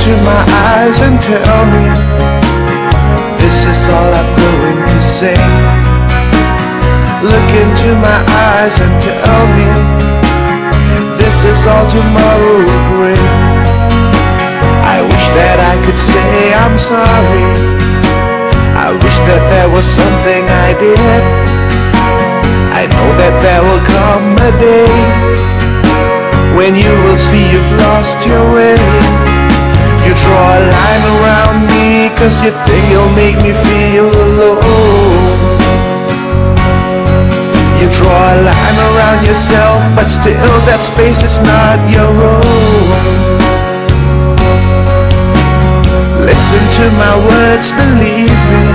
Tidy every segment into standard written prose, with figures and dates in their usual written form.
into my eyes and tell me this is all I'm going to say. Look into my eyes and tell me this is all tomorrow will bring. I wish that I could say I'm sorry. I wish that there was something I did. I know that there will come a day when you will see you've lost your way. You draw a line around me 'cause you think you'll make me feel alone. You draw a line around yourself, but still that space is not your own. Listen to my words, believe me,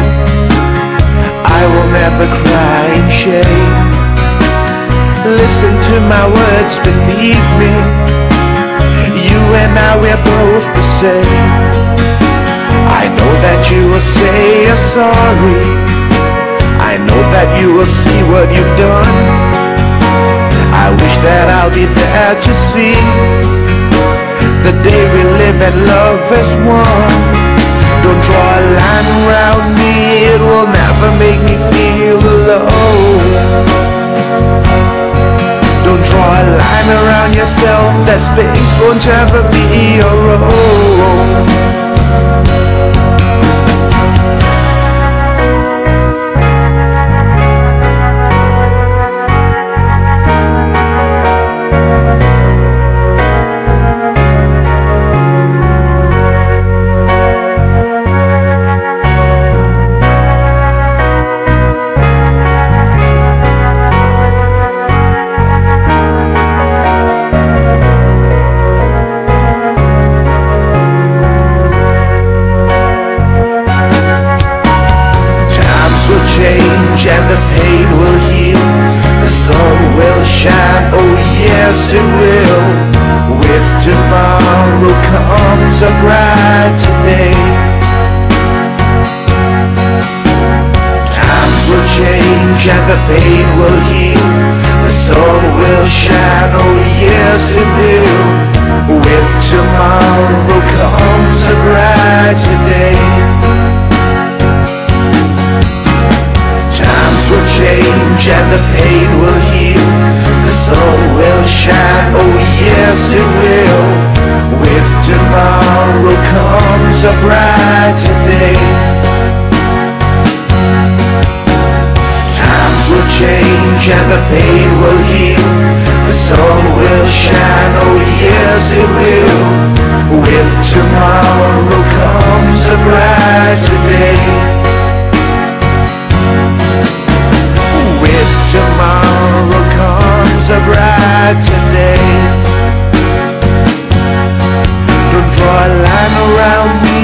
I will never cry in shame. Listen to my words, believe me, you and I, we're both the same. I know that you will say you're sorry. I know that you will see what you've done. I wish that I'll be there to see the day we live and love as one. Don't draw a line around me, it will never make me feel alone. Don't draw a line around yourself, that space won't ever be your own. And the pain will heal, the sun will shine, oh yes it will. With tomorrow comes a brighter day. Times will change and the pain will heal, the sun will shine, oh yes it will. With tomorrow comes a brighter day. Will change and the pain will heal, the sun will shine, oh yes it will. With tomorrow comes a brighter day. Times will change and the pain will heal, the sun will shine, oh yes it will. With tomorrow comes a brighter day. Tomorrow comes a brighter day. Don't draw a line around me,